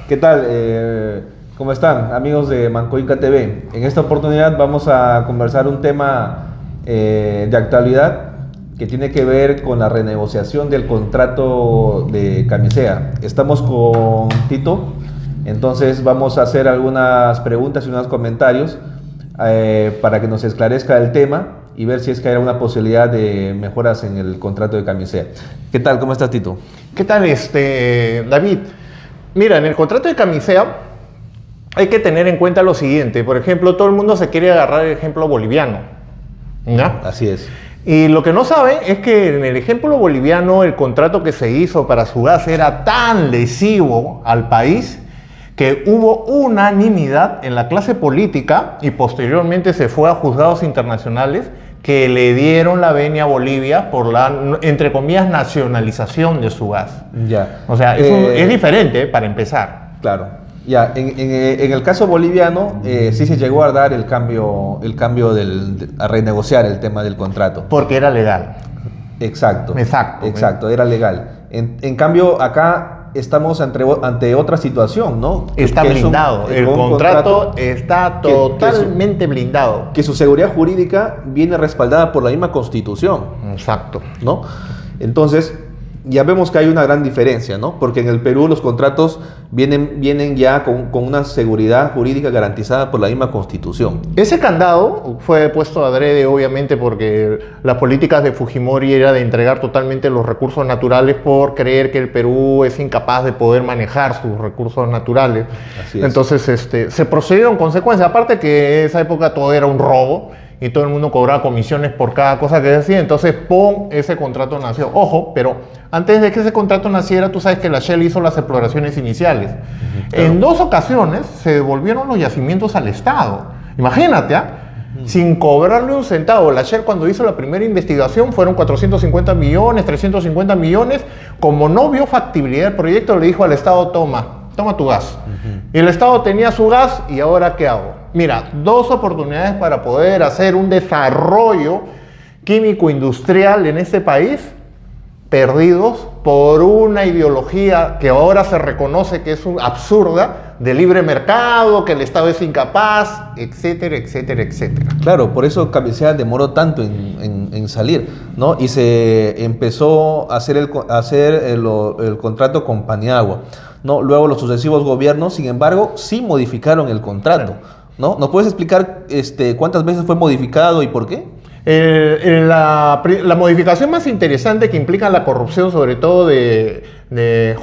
¿Qué tal? ¿Cómo están, amigos de Mancoica TV? En esta oportunidad vamos a conversar un tema de actualidad que tiene que ver con la renegociación del contrato de Camisea. Estamos con Tito, entonces vamos a hacer algunas preguntas y unos comentarios para que nos esclarezca el tema y ver si es que hay alguna posibilidad de mejoras en el contrato de Camisea. ¿Qué tal? ¿Cómo estás, Tito? ¿Qué tal, David? Mira, en el contrato de Camisea hay que tener en cuenta lo siguiente. Por ejemplo, todo el mundo se quiere agarrar el ejemplo boliviano, ¿ya? Así es. Y lo que no sabe es que en el ejemplo boliviano el contrato que se hizo para su gas era tan lesivo al país que hubo unanimidad en la clase política y posteriormente se fue a juzgados internacionales que le dieron la venia a Bolivia por la, entre comillas, nacionalización de su gas. Ya. O sea, eso es diferente para empezar. Claro. Ya, en el caso boliviano sí se llegó a dar el cambio a renegociar el tema del contrato. Porque era legal. Exacto. Exacto, era legal. En cambio, acá estamos ante otra situación, ¿no? Está blindado. El contrato está totalmente blindado. Que su seguridad jurídica viene respaldada por la misma Constitución. Exacto. ¿No? Entonces, ya vemos que hay una gran diferencia, ¿no? Porque en el Perú los contratos vienen ya con una seguridad jurídica garantizada por la misma Constitución. Ese candado fue puesto adrede, obviamente, porque las políticas de Fujimori era de entregar totalmente los recursos naturales por creer que el Perú es incapaz de poder manejar sus recursos naturales. Así es. Entonces, se procedió en consecuencia. Aparte que en esa época todo era un robo y todo el mundo cobraba comisiones por cada cosa que decía. Entonces, ¡pum!, ese contrato nació. Ojo, pero antes de que ese contrato naciera, tú sabes que la Shell hizo las exploraciones iniciales. Claro. En 2 ocasiones se devolvieron los yacimientos al Estado. Imagínate, sin cobrarle un centavo. La Shell, cuando hizo la primera investigación, fueron 450 millones, 350 millones. Como no vio factibilidad del proyecto, le dijo al Estado, toma tu gas. Y el Estado tenía su gas, ¿y ahora qué hago? Mira, 2 oportunidades para poder hacer un desarrollo químico industrial en este país, perdidos por una ideología que ahora se reconoce que es absurda, de libre mercado, que el Estado es incapaz, etcétera, etcétera, etcétera. Claro, por eso Camisea demoró tanto en salir, ¿no? Y se empezó a hacer el contrato con Paniagua, ¿no? Luego los sucesivos gobiernos, sin embargo, sí modificaron el contrato, ¿no? ¿Nos puedes explicar cuántas veces fue modificado y por qué? La modificación más interesante que implica la corrupción, sobre todo de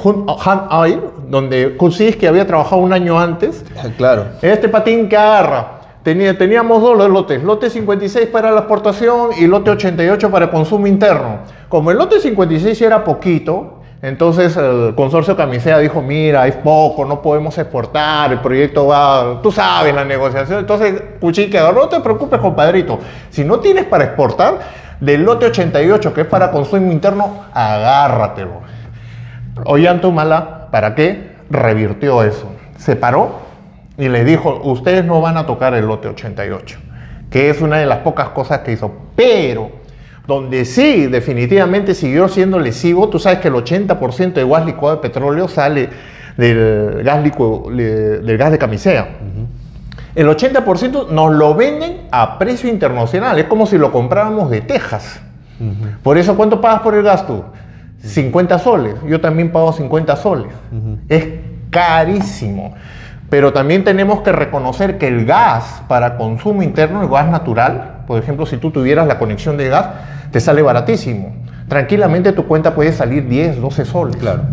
Han Oil, donde Kuczynski había trabajado un año antes. Claro. Este patín que agarra. Teníamos 2 lotes, lote 56 para la exportación y lote 88 para consumo interno. Como el lote 56 era poquito, entonces el consorcio Camisea dijo, mira, es poco, no podemos exportar, el proyecto va, tú sabes, la negociación. Entonces Kuczynski agarró, no te preocupes, compadrito, si no tienes para exportar, del lote 88, que es para consumo interno, agárratelo. Ollanta, ¿para qué? Revirtió eso, se paró y le dijo, ustedes no van a tocar el lote 88, que es una de las pocas cosas que hizo, pero donde sí definitivamente siguió siendo lesivo, tú sabes que el 80% del gas licuado de petróleo sale del gas de Camisea. El 80% nos lo venden a precio internacional, es como si lo compráramos de Texas. Por eso, ¿cuánto pagas por el gas tú? 50 soles, yo también pago 50 soles. Es carísimo. Pero también tenemos que reconocer que el gas para consumo interno, el gas natural, por ejemplo, si tú tuvieras la conexión de gas, te sale baratísimo. Tranquilamente tu cuenta puede salir 10, 12 soles. Claro.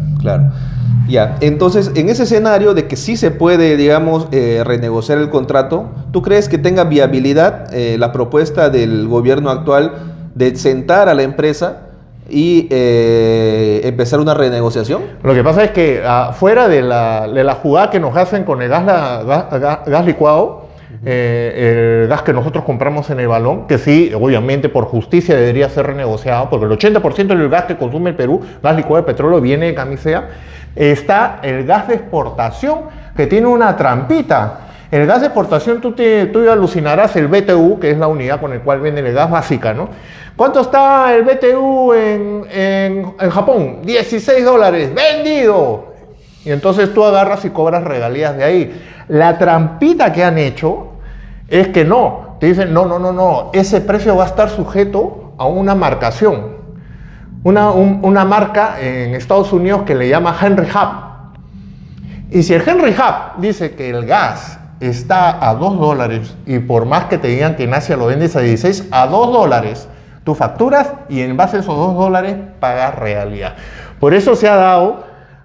Ya, entonces, en ese escenario de que sí se puede, digamos, renegociar el contrato, ¿tú crees que tenga viabilidad la propuesta del gobierno actual de sentar a la empresa y empezar una renegociación? Lo que pasa es que fuera de la jugada que nos hacen con el gas licuado, el gas que nosotros compramos en el balón, que sí, obviamente por justicia debería ser renegociado, porque el 80% del gas que consume el Perú, gas licuado de petróleo, viene de Camisea. Está el gas de exportación, que tiene una trampita. El gas de exportación, tú alucinarás el BTU, que es la unidad con el cual venden el gas básica, ¿no? ¿Cuánto está el BTU en Japón? $16, vendido. Y entonces tú agarras y cobras regalías de ahí. La trampita que han hecho es que no. Te dicen, no. Ese precio va a estar sujeto a una marcación. Una marca en Estados Unidos que le llama Henry Hub. Y si el Henry Hub dice que el gas está a $2 y por más que te digan que en Asia lo vendes a 16, a $2 tú facturas y en base a esos $2 pagas regalías. Por eso se ha dado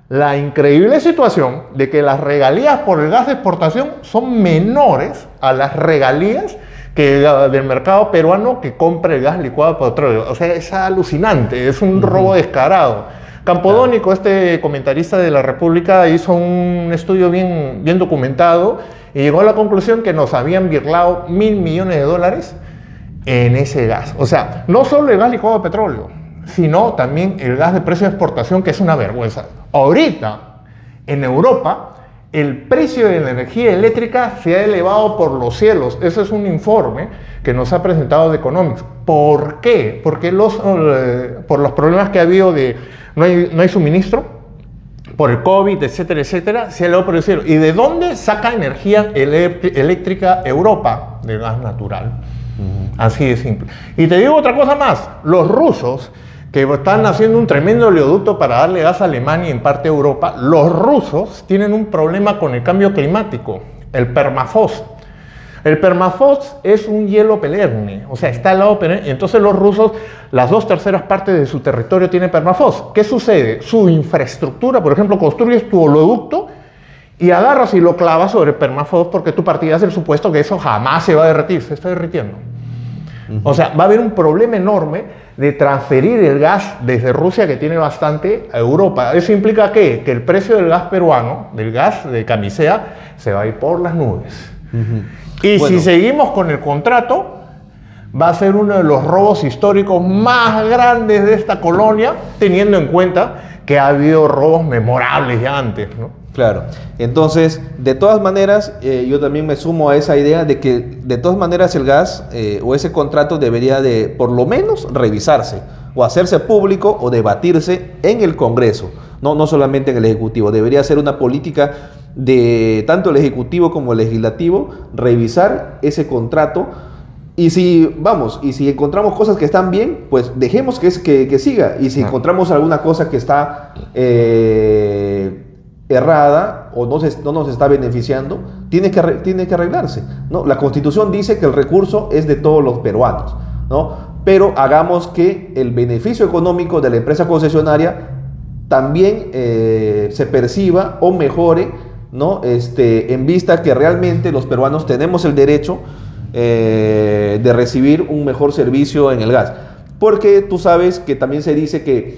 la increíble situación de que las regalías por el gas de exportación son menores a las regalías que del mercado peruano que compra el gas licuado de petróleo. O sea, es alucinante, es un robo descarado. Campodónico, este comentarista de La República, hizo un estudio bien documentado y llegó a la conclusión que nos habían birlado $1.000 millones en ese gas. O sea, no solo el gas licuado de petróleo, sino también el gas de precio de exportación, que es una vergüenza. Ahorita, en Europa, el precio de la energía eléctrica se ha elevado por los cielos. Ese es un informe que nos ha presentado The Economics. ¿Por qué? Porque por los problemas que ha habido de no hay suministro, por el COVID, etcétera, se ha elevado por el cielo. ¿Y de dónde saca energía eléctrica Europa? De gas natural. Así de simple. Y te digo otra cosa más. Los rusos, que están haciendo un tremendo oleoducto para darle gas a Alemania y en parte a Europa, los rusos tienen un problema con el cambio climático, el permafrost. El permafrost es un hielo perenne, o sea, está al lado perenne. Entonces los rusos, las 2/3 partes de su territorio tienen permafrost. ¿Qué sucede? Su infraestructura, por ejemplo, construyes tu oleoducto y agarras y lo clavas sobre el permafrost porque tú partías del supuesto que eso jamás se va a derretir, se está derritiendo. O sea, va a haber un problema enorme de transferir el gas desde Rusia, que tiene bastante, a Europa. ¿Eso implica qué? Que el precio del gas peruano, del gas de camisea, se va a ir por las nubes. Y bueno, si seguimos con el contrato, va a ser uno de los robos históricos más grandes de esta colonia, teniendo en cuenta que ha habido robos memorables ya antes, ¿no? Claro. Entonces, de todas maneras, yo también me sumo a esa idea de que de todas maneras el gas o ese contrato debería de, por lo menos, revisarse o hacerse público o debatirse en el Congreso, no solamente en el Ejecutivo. Debería ser una política de tanto el Ejecutivo como el Legislativo, revisar ese contrato. Y si encontramos cosas que están bien, pues dejemos que siga. Y si encontramos alguna cosa que está errada o no nos está beneficiando, tiene que arreglarse, ¿no? La Constitución dice que el recurso es de todos los peruanos, ¿no? Pero hagamos que el beneficio económico de la empresa concesionaria también se perciba o mejore, ¿no? En vista que realmente los peruanos tenemos el derecho de recibir un mejor servicio en el gas. Porque tú sabes que también se dice que,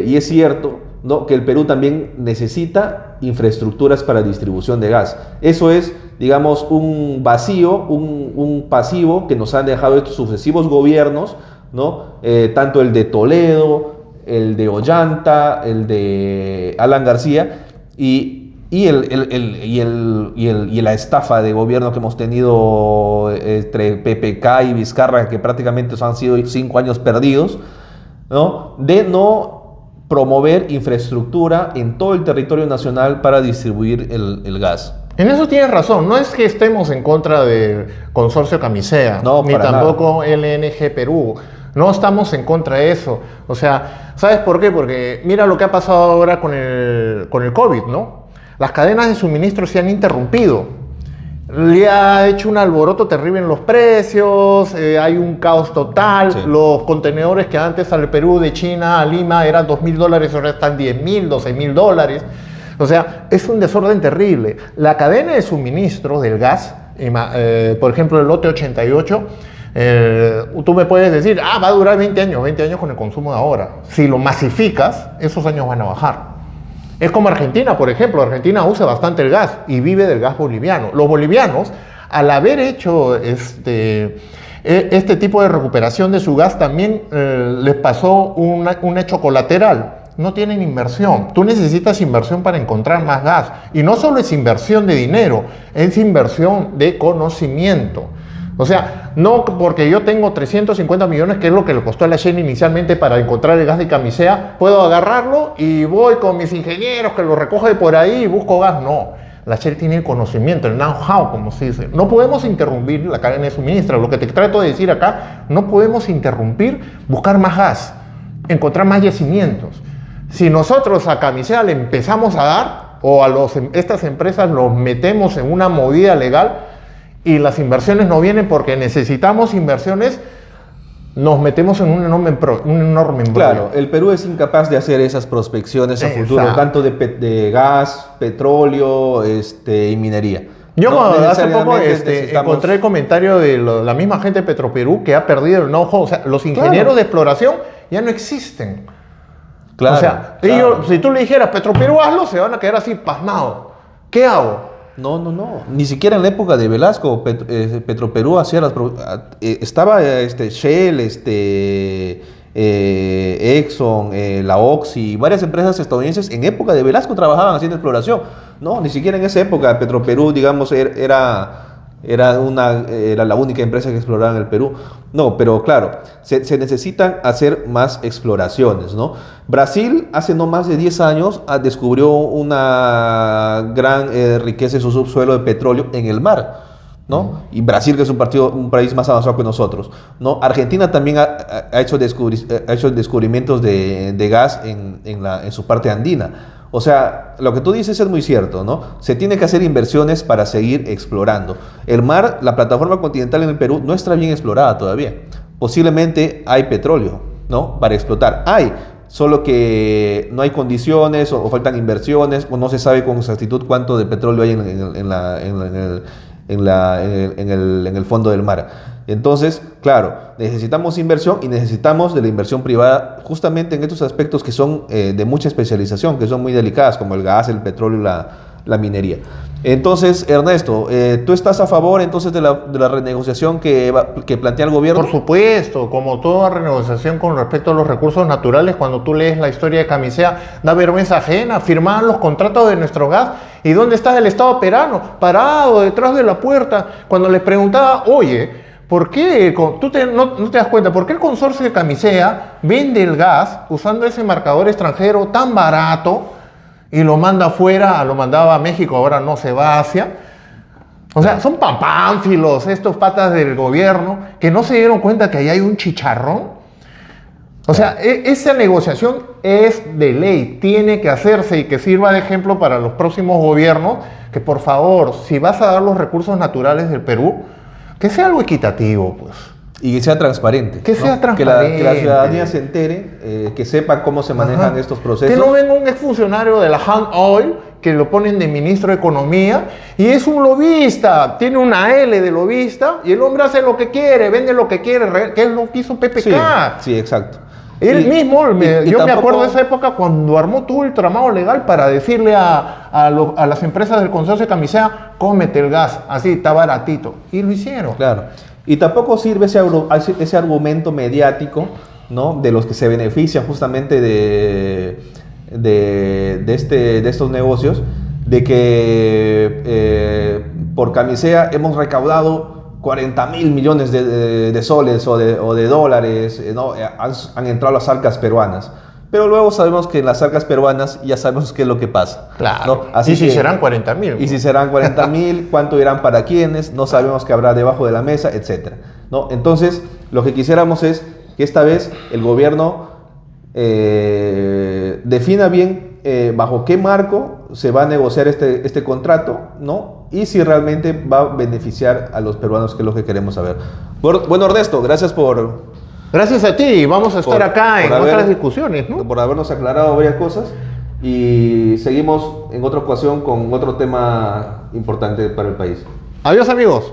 y es cierto, ¿no?, que el Perú también necesita infraestructuras para distribución de gas. Eso es, digamos, un vacío, un pasivo que nos han dejado estos sucesivos gobiernos, ¿no? Tanto el de Toledo, el de Ollanta, el de Alan García y la estafa de gobierno que hemos tenido entre PPK y Vizcarra, que prácticamente han sido 5 años perdidos, ¿no?, de no promover infraestructura en todo el territorio nacional para distribuir el gas. En eso tienes razón, no es que estemos en contra del consorcio Camisea, no, ni tampoco LNG Perú, no estamos en contra de eso. O sea, ¿sabes por qué? Porque mira lo que ha pasado ahora con el COVID, ¿no? Las cadenas de suministro se han interrumpido. Le ha hecho un alboroto terrible en los precios, hay un caos total. Sí. Los contenedores que antes al Perú de China a Lima eran $2.000, ahora están $10.000, $12.000. O sea, es un desorden terrible. La cadena de suministro del gas, por ejemplo, el lote 88, tú me puedes decir, va a durar 20 años con el consumo de ahora. Si lo masificas, esos años van a bajar. Es como Argentina, por ejemplo. Argentina usa bastante el gas y vive del gas boliviano. Los bolivianos, al haber hecho este tipo de recuperación de su gas, también les pasó un hecho colateral. No tienen inversión. Tú necesitas inversión para encontrar más gas. Y no solo es inversión de dinero, es inversión de conocimiento. O sea, no porque yo tengo 350 millones, que es lo que le costó a la Shell inicialmente para encontrar el gas de Camisea, puedo agarrarlo y voy con mis ingenieros que lo recoge por ahí y busco gas. No, la Shell tiene el conocimiento, el know-how, como se dice. No podemos interrumpir la cadena de suministro. Lo que te trato de decir acá, no podemos interrumpir buscar más gas, encontrar más yacimientos. Si nosotros a Camisea le empezamos a dar, o a estas empresas los metemos en una movida legal, y las inversiones no vienen porque necesitamos inversiones, nos metemos en un enorme embrollo. Claro, el Perú es incapaz de hacer esas prospecciones a futuro, tanto de gas, petróleo y minería. Yo hace poco encontré el comentario de la misma gente de Petroperú que ha perdido el know-how. O sea, los ingenieros de exploración ya no existen. Claro, o sea, ellos, si tú le dijeras Petroperú hazlo, se van a quedar así pasmados. ¿Qué hago? No. Ni siquiera en la época de Velasco, Petroperú hacía estaba Shell, Exxon, la Oxy, varias empresas estadounidenses en época de Velasco trabajaban haciendo exploración. No, ni siquiera en esa época Petroperú, digamos, era la única empresa que exploraba en el Perú. No, pero claro, se necesitan hacer más exploraciones, ¿no? Brasil hace no más de 10 años descubrió una gran riqueza en su subsuelo de petróleo en el mar, ¿no? Y Brasil, que es un país más avanzado que nosotros, ¿no? Argentina también ha hecho descubrimientos de gas en su parte andina. O sea, lo que tú dices es muy cierto, ¿no? Se tiene que hacer inversiones para seguir explorando. El mar, la plataforma continental en el Perú no está bien explorada todavía. Posiblemente hay petróleo, ¿no? Para explotar. Hay, solo que no hay condiciones o faltan inversiones o no se sabe con exactitud cuánto de petróleo hay en el fondo del mar. Entonces, claro, necesitamos inversión y necesitamos de la inversión privada justamente en estos aspectos que son de mucha especialización, que son muy delicadas, como el gas, el petróleo y la minería. Entonces, Ernesto, ¿tú estás a favor entonces de la renegociación que plantea el gobierno? Por supuesto, como toda renegociación con respecto a los recursos naturales, cuando tú lees la historia de Camisea, da vergüenza ajena, firmaban los contratos de nuestro gas. ¿Y dónde está el Estado peruano? Parado detrás de la puerta. Cuando les preguntaba, oye, ¿por qué no te das cuenta? ¿Por qué el consorcio de Camisea vende el gas usando ese marcador extranjero tan barato y lo manda afuera, lo mandaba a México, ahora no se va a Asia? O sea, son pampanfilos estos patas del gobierno que no se dieron cuenta que ahí hay un chicharrón. O sea, esa negociación es de ley, tiene que hacerse y que sirva de ejemplo para los próximos gobiernos, que por favor, si vas a dar los recursos naturales del Perú, que sea algo equitativo, pues. Y que sea transparente. Que sea transparente. Que la ciudadanía se entere, que sepa cómo se manejan estos procesos. Que no venga un exfuncionario de la Hand Oil, que lo ponen de ministro de Economía, y es un lobista, tiene una L de lobista, y el hombre hace lo que quiere, vende lo que quiere, que es lo que hizo PPK. Sí, exacto. Él mismo, yo me acuerdo de esa época cuando armó todo el tramado legal para decirle a las empresas del consorcio de Camisea, cómete el gas, así, está baratito. Y lo hicieron. Claro. Y tampoco sirve ese argumento mediático, ¿no? De los que se benefician justamente de estos negocios, de que por Camisea hemos recaudado 40.000 millones de soles o de dólares, ¿no? Han entrado las arcas peruanas. Pero luego sabemos que en las arcas peruanas ya sabemos qué es lo que pasa. Claro. ¿no? Así y si serán 40.000. Y si serán 40.000, cuánto irán para quiénes, no sabemos qué habrá debajo de la mesa, etc. ¿no? Entonces, lo que quisiéramos es que esta vez el gobierno defina bien bajo qué marco se va a negociar este contrato, ¿no? Y si realmente va a beneficiar a los peruanos, que es lo que queremos saber. Bueno, Ernesto, gracias Gracias a ti, vamos a estar acá en otras discusiones, ¿no? Por habernos aclarado varias cosas y seguimos en otra ocasión con otro tema importante para el país. Adiós, amigos.